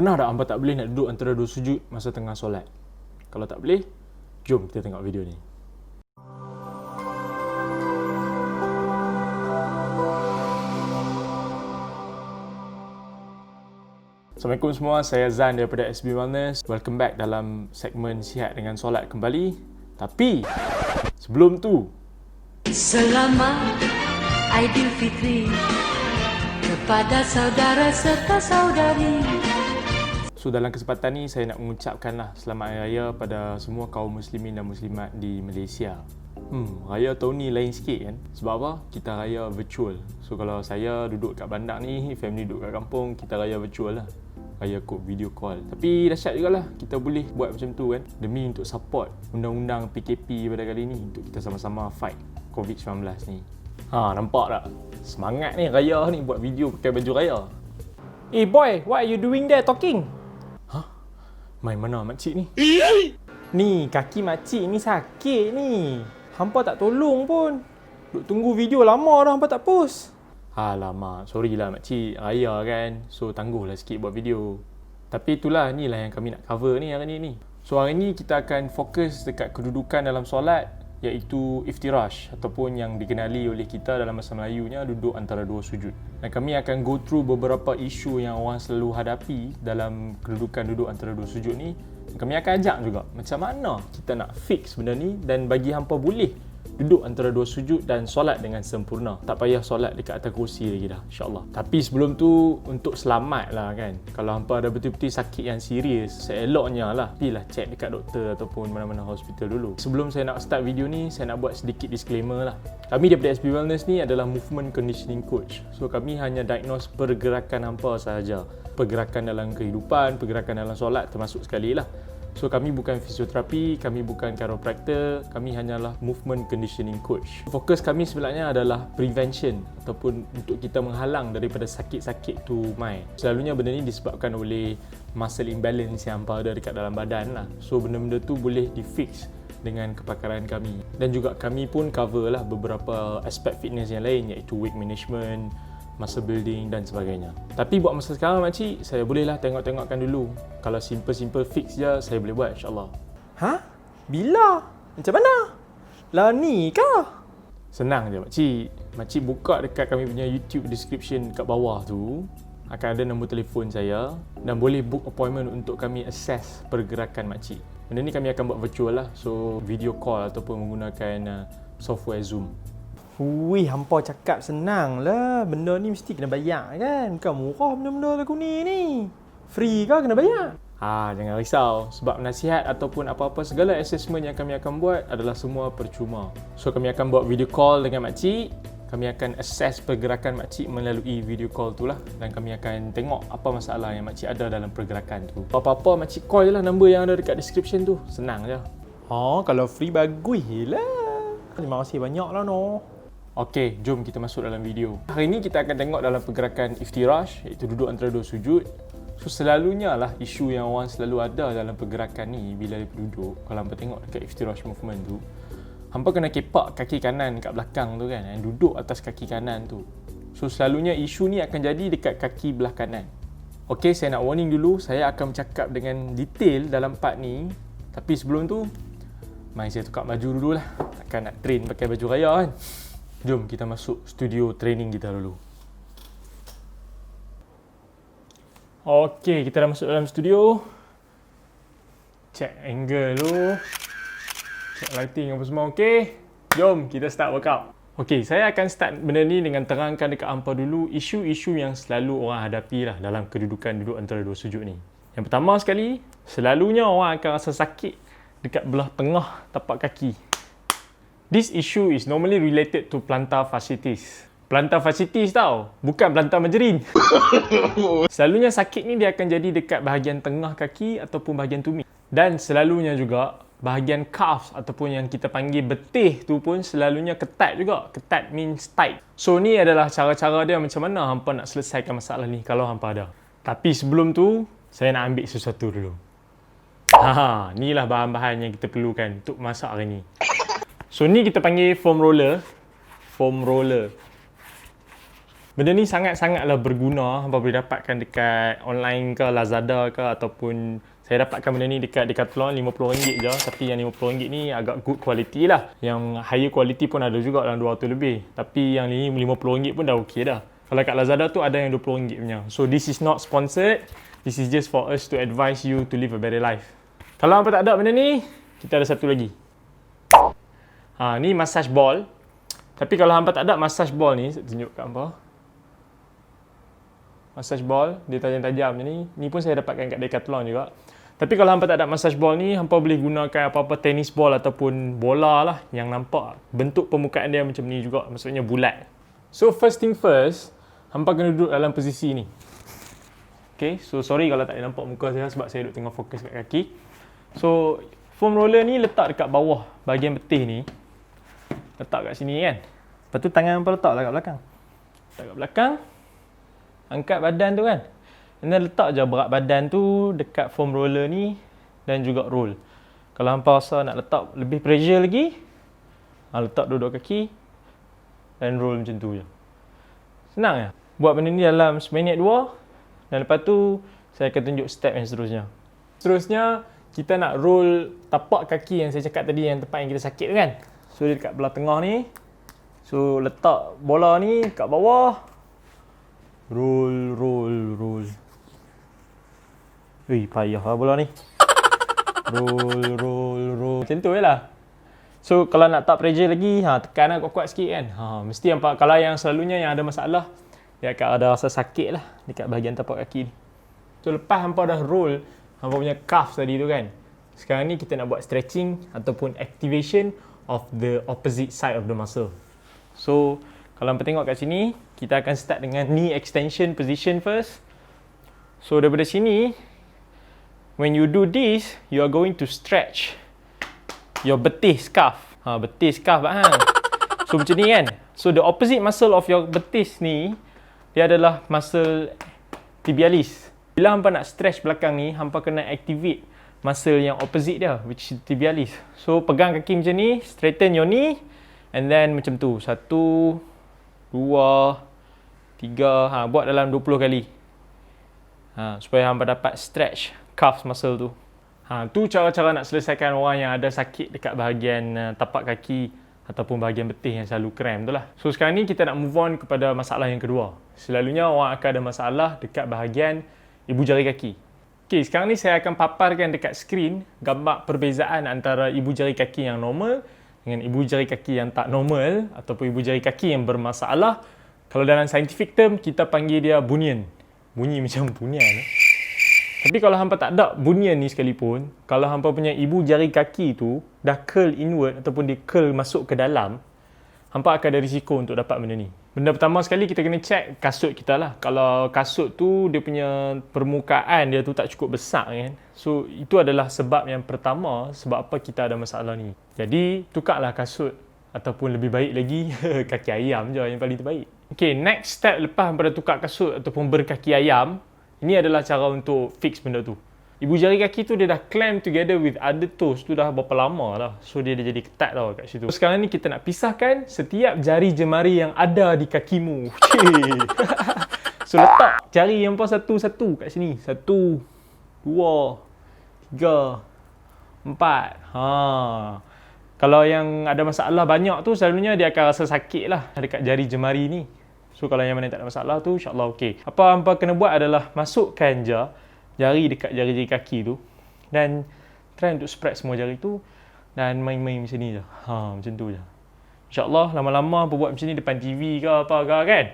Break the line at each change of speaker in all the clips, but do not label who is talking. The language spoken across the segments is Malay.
Pernah tak hampa tak boleh nak duduk antara dua sujud masa tengah solat? Kalau tak boleh, jom kita tengok video ni. Assalamualaikum semua, saya Zan daripada SB Wellness. Welcome back dalam segmen Sihat dengan Solat kembali. Tapi, sebelum tu,
Selamat Aidilfitri kepada saudara serta saudari.
so dalam kesempatan ni saya nak mengucapkanlah selamat Hari Raya pada semua kaum muslimin dan muslimat di Malaysia. Raya tahun ni lain sikit kan. Sebab apa? Kita raya virtual. So kalau saya duduk kat bandar ni, family duduk kat kampung, kita raya virtual lah. Raya kod video call. Tapi dahsyat jugalah kita boleh buat macam tu kan, demi untuk support undang-undang PKP pada kali ni, untuk kita sama-sama fight COVID-19 ni. Nampak tak? Semangat ni raya ni buat video pakai baju raya.
Hey boy, what are you doing there talking?
Main mana makcik ni?
Ni, kaki makcik ni sakit ni. Hampa tak tolong pun. Duk tunggu video lama dah hampa tak post.
Alamak, sorry lah makcik, raya kan. So tangguhlah sikit buat video. Tapi itulah, inilah yang kami nak cover ni hari ni. So hari ni kita akan fokus dekat kedudukan dalam solat, iaitu iftirash, ataupun yang dikenali oleh kita dalam bahasa Melayunya duduk antara dua sujud. Dan kami akan go through beberapa isu yang orang selalu hadapi dalam kedudukan duduk antara dua sujud ni. Kami akan ajak juga macam mana kita nak fix benda ni dan bagi hampa boleh duduk antara dua sujud dan solat dengan sempurna. Tak payah solat dekat atas kerusi lagi dah, insyaAllah. Tapi sebelum tu, untuk selamat lah kan, kalau hampa ada betul-betul sakit yang serius, seeloknya lah pergilah check dekat doktor ataupun mana-mana hospital dulu. Sebelum saya nak start video ni, saya nak buat sedikit disclaimer lah. Kami daripada SB Wellness ni adalah movement conditioning coach. So kami hanya diagnose pergerakan hampa sahaja. Pergerakan dalam kehidupan, pergerakan dalam solat termasuk sekali lah. So kami bukan fisioterapi, kami bukan chiropractor, kami hanyalah movement conditioning coach. Fokus kami sebenarnya adalah prevention, ataupun untuk kita menghalang daripada sakit-sakit tu mai. Selalunya benda ni disebabkan oleh muscle imbalance yang hampa ada dekat dalam badan lah. So benda-benda tu boleh di-fix dengan kepakaran kami. Dan juga kami pun cover lah beberapa aspek fitness yang lain, iaitu weight management, muscle building dan sebagainya. Tapi buat masa sekarang makcik, saya bolehlah tengok-tengokkan dulu. Kalau simple-simple fix je, saya boleh buat insyaAllah.
Bila? Macam mana? Lah ni kah?
Senang je makcik. Makcik buka dekat kami punya YouTube description kat bawah tu, akan ada nombor telefon saya dan boleh book appointment untuk kami assess pergerakan makcik. Benda ni kami akan buat virtual lah. So video call ataupun menggunakan software Zoom.
Hui, hampa cakap senang lah. Benda ni mesti kena bayar kan? Bukan murah benda-benda lagu ni. Free kah kena bayar?
Jangan risau. Sebab nasihat ataupun apa-apa segala assessment yang kami akan buat adalah semua percuma. So kami akan buat video call dengan makcik. Kami akan assess pergerakan makcik melalui video call tu lah. Dan kami akan tengok apa masalah yang makcik ada dalam pergerakan tu. Apa-apa makcik call je lah nombor yang ada dekat description tu. Senang je.
Kalau free bagus lah. Terima kasih banyak lah no.
Okey, jom kita masuk dalam video. Hari ni kita akan tengok dalam pergerakan iftirash, iaitu duduk antara dua sujud. So selalunya lah isu yang orang selalu ada dalam pergerakan ni bila dia duduk. Kalau hampa tengok dekat iftirash movement tu, hampa kena kepak kaki kanan kat belakang tu kan, dan duduk atas kaki kanan tu. So selalunya isu ni akan jadi dekat kaki belah kanan. Okey, saya nak warning dulu, saya akan bercakap dengan detail dalam part ni. Tapi sebelum tu, mari saya tukar baju dulu lah. Takkan nak train pakai baju raya kan. Jom kita masuk studio training kita dulu. Okey, kita dah masuk dalam studio. Check angle dulu. Check lighting apa semua okey. Jom kita start workout. Okey, saya akan start benda ni dengan terangkan dekat hampa dulu isu-isu yang selalu orang hadapi lah dalam kedudukan duduk antara dua sujud ni. Yang pertama sekali, selalunya orang akan rasa sakit dekat belah tengah tapak kaki. This issue is normally related to plantar fasciitis. Plantar fasciitis tau, bukan plantar margarine. Selalunya sakit ni dia akan jadi dekat bahagian tengah kaki ataupun bahagian tumit. Dan selalunya juga bahagian calf ataupun yang kita panggil betih tu pun selalunya ketat juga. Ketat means tight. So ni adalah cara-cara dia macam mana hampa nak selesaikan masalah ni kalau hampa ada. Tapi sebelum tu, saya nak ambil sesuatu dulu. Inilah bahan-bahan yang kita perlukan untuk masak hari ni. So ni kita panggil foam roller. Benda ni sangat-sangatlah berguna. Hampa boleh dapatkan dekat online ke, Lazada ke, ataupun saya dapatkan benda ni dekat Decathlon RM50 je. Tapi yang RM50 ni agak good quality lah. Yang higher quality pun ada juga dalam 200 lebih. Tapi yang ni RM50 pun dah okey dah. Kalau kat Lazada tu ada yang RM20 punya. So this is not sponsored. This is just for us to advise you to live a better life. Kalau hampa tak ada benda ni, kita ada satu lagi. Ni massage ball. Tapi kalau hampa tak ada massage ball ni, saya tunjuk kat hampa. Massage ball, dia tajam-tajam macam ni. Ni pun saya dapatkan kat Decathlon juga. Tapi kalau hampa tak ada massage ball ni, hampa boleh gunakan apa-apa tennis ball ataupun bola lah yang nampak bentuk permukaan dia macam ni juga. Maksudnya bulat. So first thing first, hampa kena duduk dalam posisi ni. Okay, so sorry kalau tak nampak muka saya sebab saya duduk tengah fokus kat kaki. So foam roller ni letak dekat bawah bahagian betih ni. Letak kat sini kan. Lepas tu tangan hampa letak lah kat belakang. Letak kat belakang. Angkat badan tu kan. Dan letak je berat badan tu dekat foam roller ni dan juga roll. Kalau hampa rasa nak letak lebih pressure lagi, letak dua-dua kaki dan roll macam tu je. Senang ya. Buat benda ni dalam seminit 2 dan lepas tu saya akan tunjuk step yang seterusnya. Seterusnya kita nak roll tapak kaki yang saya cakap tadi yang tempat yang kita sakit tu kan. So dia dekat belah tengah ni. So letak bola ni kat bawah. Roll, roll, roll. Payah lah bola ni. Roll, roll, roll. Macam tu je lah. So kalau nak tak pressure lagi, tekan lah kuat-kuat sikit kan. Mesti nampak, kalau yang selalunya yang ada masalah, dia akan ada rasa sakit lah dekat bahagian tapak kaki ni. So lepas hampa dah roll hampa punya calf tadi tu kan. Sekarang ni kita nak buat stretching ataupun activation of the opposite side of the muscle. So kalau hampa tengok kat sini, kita akan start dengan knee extension position first. So daripada sini, when you do this, you are going to stretch your betis calf. Betis calf hang. So macam ni kan. So the opposite muscle of your betis ni, dia adalah muscle tibialis. Bila hampa nak stretch belakang ni, hampa kena activate muscle yang opposite dia, which is tibialis. So pegang kaki macam ni, straighten your knee, and then macam tu. 1, 2, 3, buat dalam 20 kali. Supaya hampa dapat stretch calf muscle tu. Tu cara-cara nak selesaikan orang yang ada sakit dekat bahagian tapak kaki ataupun bahagian betih yang selalu kram tu lah. So sekarang ni kita nak move on kepada masalah yang kedua. Selalunya orang akan ada masalah dekat bahagian ibu jari kaki. Okay, sekarang ni saya akan paparkan dekat skrin gambar perbezaan antara ibu jari kaki yang normal dengan ibu jari kaki yang tak normal ataupun ibu jari kaki yang bermasalah. Kalau dalam scientific term, kita panggil dia bunion. Bunyi macam bunian. Tapi kalau hampa tak ada bunion ni sekalipun, kalau hampa punya ibu jari kaki tu dah curl inward ataupun dia curl masuk ke dalam, hampa akan ada risiko untuk dapat benda ni. Benda pertama sekali kita kena check kasut kita lah. Kalau kasut tu dia punya permukaan dia tu tak cukup besar kan. So itu adalah sebab yang pertama sebab apa kita ada masalah ni. Jadi tukarlah kasut ataupun lebih baik lagi kaki ayam je yang paling terbaik. Okay, next step lepas hampa dah tukar kasut ataupun berkaki ayam, ini adalah cara untuk fix benda tu. Ibu jari kaki tu dia dah clamp together with other toes tu dah berapa lama dah. So dia dah jadi ketat tau kat situ. So, sekarang ni kita nak pisahkan setiap jari jemari yang ada di kakimu. So letak jari yang satu-satu kat sini. 1, 2, 3, 4. Kalau yang ada masalah banyak tu selalunya dia akan rasa sakit lah dekat jari jemari ni. So kalau yang mana tak ada masalah tu insyaAllah okey. Apa hampa kena buat adalah masukkan je jari dekat jari-jari kaki tu dan try untuk spread semua jari tu dan main-main macam ni je. Macam tu je. InsyaAllah lama-lama hampa buat macam ni depan TV ke apa ke kan.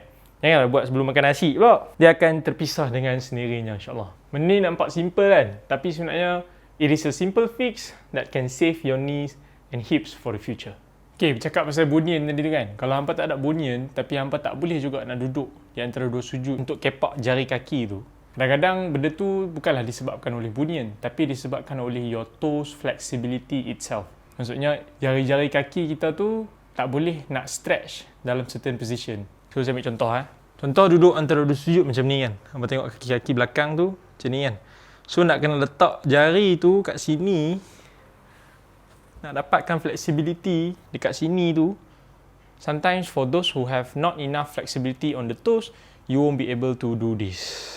Janganlah buat sebelum makan nasi pula. Dia akan terpisah dengan sendirinya insyaAllah. Benda ni nampak simple kan. Tapi sebenarnya it is a simple fix that can save your knees and hips for the future. Okay, bercakap pasal bunion tadi tu kan. Kalau hampa tak ada bunion, tapi hampa tak boleh juga nak duduk di antara dua sujud untuk kepak jari kaki tu. Kadang-kadang benda tu bukanlah disebabkan oleh bunion, tapi disebabkan oleh your toes flexibility itself. Maksudnya, jari-jari kaki kita tu tak boleh nak stretch dalam certain position. So, saya ambil contoh. Contoh duduk antara dua sujud macam ni kan. Hampa tengok kaki-kaki belakang tu macam ni kan. So, nak kena letak jari tu kat sini. Nak dapatkan flexibility dekat sini tu, Sometimes for those who have not enough flexibility on the toes, you won't be able to do this.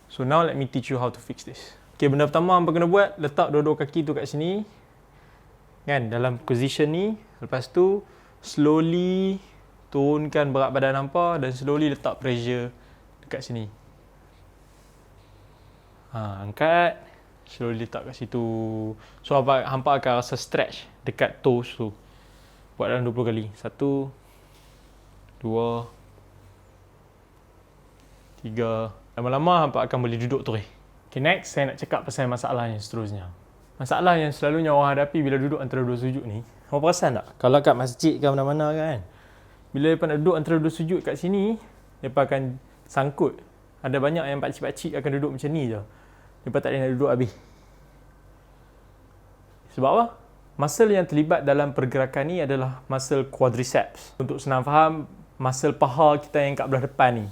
So now let me teach you how to fix this. Okay, benda pertama hampa kena buat, letak dua-dua kaki tu kat sini. Kan, dalam position ni. Lepas tu, slowly turunkan berat badan hampa dan slowly letak pressure dekat sini. Angkat. Slowly letak kat situ. So, hampa akan rasa stretch dekat toes tu. Buat dalam 20 kali. 1, 2, 3. Lama-lama hampa akan boleh duduk terus. Okay, next saya nak cakap pasal masalah yang seterusnya. Masalah yang selalunya orang hadapi bila duduk antara dua sujud ni. Awak perasan tak? Kalau kat masjid ke mana-mana kan, bila mereka nak duduk antara dua sujud kat sini, mereka akan sangkut. Ada banyak yang pakcik-pakcik akan duduk macam ni je. Mereka tak boleh nak duduk habis. Sebab apa? Muscle yang terlibat dalam pergerakan ni adalah muscle quadriceps. Untuk senang faham, muscle paha kita yang kat belah depan ni.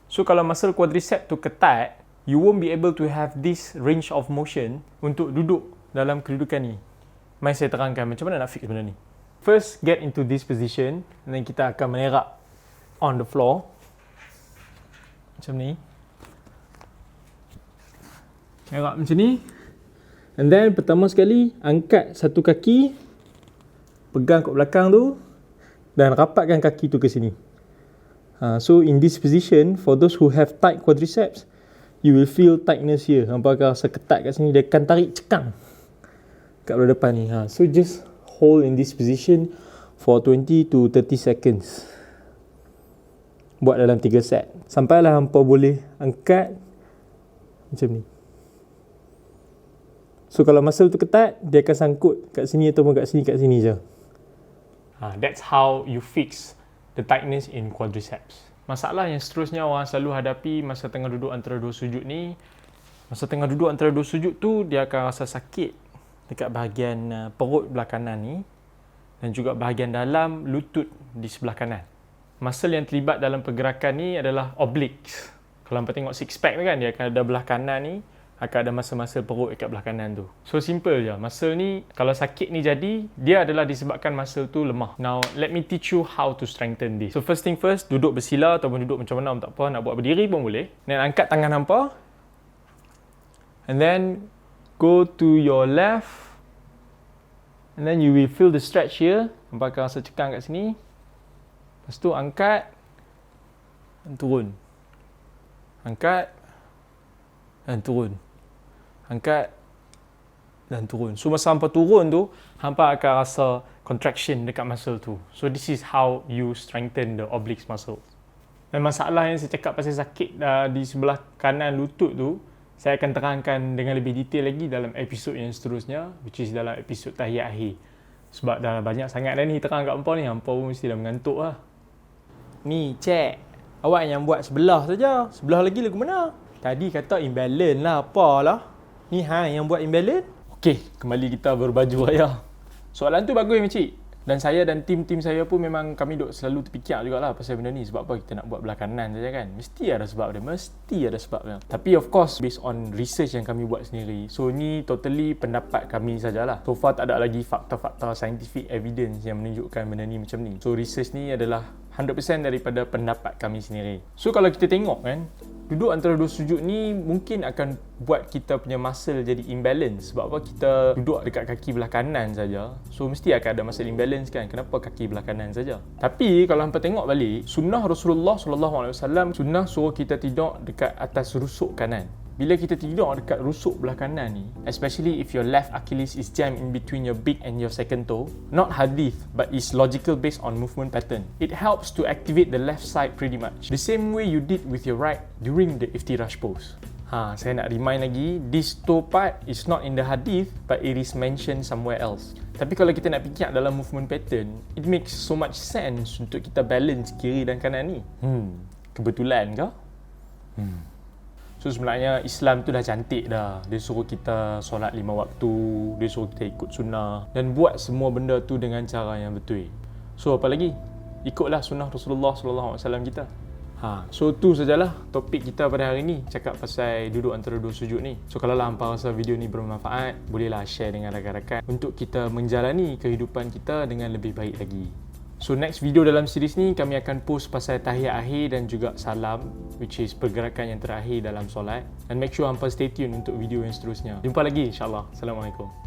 So kalau muscle quadriceps tu ketat, you won't be able to have this range of motion untuk duduk dalam kedudukan ni. Mari saya terangkan macam mana nak fix benda ni. First, get into this position and then kita akan menerak on the floor. Macam ni. Menerak macam ni. And then pertama sekali, angkat satu kaki, pegang kat belakang tu dan rapatkan kaki tu ke sini. So in this position, for those who have tight quadriceps, you will feel tightness here. Hampa akan rasa ketat kat sini. Dia akan tarik cekang kat belah depan ni. So just hold in this position for 20 to 30 seconds. Buat dalam 3 set. Sampailah hampa boleh angkat macam ni. So kalau muscle tu ketat, dia akan sangkut kat sini ataupun kat sini je. That's how you fix the tightness in quadriceps. Masalah yang seterusnya orang selalu hadapi masa tengah duduk antara dua sujud ni. Masa tengah duduk antara dua sujud tu, dia akan rasa sakit dekat bahagian perut belah kanan ni dan juga bahagian dalam lutut di sebelah kanan. Muscle yang terlibat dalam pergerakan ni adalah obliques. Kalau hampa tengok six pack tu kan, dia akan ada belah kanan ni, akan ada muscle-muscle perut dekat belah kanan tu. So simple je. Muscle ni, kalau sakit ni jadi, dia adalah disebabkan muscle tu lemah. Now, let me teach you how to strengthen this. So first thing first, duduk bersila ataupun duduk macam mana tak apa. Nak buat berdiri pun boleh. Dan angkat tangan hampa. And then, go to your left. And then you will feel the stretch here. Hampa akan rasa cekang kat sini. Lepas tu angkat. Dan turun. Angkat. Dan turun. Angkat dan turun. So masa hampa turun tu, hampa akan rasa contraction dekat muscle tu. So this is how you strengthen the obliques muscle. Dan masalah yang saya cakap pasal sakit di sebelah kanan lutut tu, saya akan terangkan dengan lebih detail lagi dalam episod yang seterusnya, which is dalam episod tahiyat akhir. Sebab dah banyak sangat dah ni terang kat hampa ni, hampa pun mesti dah mengantuk lah. Ni, cek. Awak yang buat sebelah saja. Sebelah lagi lagu mana? Tadi kata imbalance lah, apalah. Ni yang buat imbalance. Okey, kembali kita berbaju raya. Soalan tu bagus makcik. Dan saya dan tim-tim saya pun memang kami duk selalu terfikir jugalah pasal benda ni. Sebab apa kita nak buat belah kanan saja kan? Mesti ada sebab dia. Mesti ada sebab dia. Tapi of course, based on research yang kami buat sendiri. So ni totally pendapat kami sajalah. So far tak ada lagi fakta-fakta scientific evidence yang menunjukkan benda ni macam ni. So research ni adalah 100% daripada pendapat kami sendiri. So kalau kita tengok kan, duduk antara dua sujud ni mungkin akan buat kita punya muscle jadi imbalance. Sebab apa? Kita duduk dekat kaki belah kanan saja. So mesti akan ada muscle imbalance kan. Kenapa kaki belah kanan saja? Tapi kalau hampa tengok balik, sunnah Rasulullah SAW, sunnah suruh kita tidur dekat atas rusuk kanan. Bila kita tidur dekat rusuk belah kanan ni, especially if your left Achilles is jammed in between your big and your second toe, not hadith but is logical based on movement pattern. It helps to activate the left side pretty much. The same way you did with your right during the iftirash pose. Saya nak remind lagi, this toe part is not in the hadith but it is mentioned somewhere else. Tapi kalau kita nak fikir dalam movement pattern, it makes so much sense untuk kita balance kiri dan kanan ni. Kebetulan ke? So sebenarnya Islam tu dah cantik dah. Dia suruh kita solat 5 waktu, dia suruh kita ikut sunnah dan buat semua benda tu dengan cara yang betul. So apa lagi? Ikutlah sunnah Rasulullah SAW kita. So tu sajalah topik kita pada hari ni, cakap pasal duduk antara dua sujud ni. So kalau hampa rasa video ni bermanfaat, bolehlah share dengan rakan-rakan untuk kita menjalani kehidupan kita dengan lebih baik lagi. So next video dalam series ni kami akan post pasal tahiyat akhir dan juga salam, which is pergerakan yang terakhir dalam solat. And make sure hampa stay tune untuk video yang seterusnya. Jumpa lagi insyaAllah. Assalamualaikum.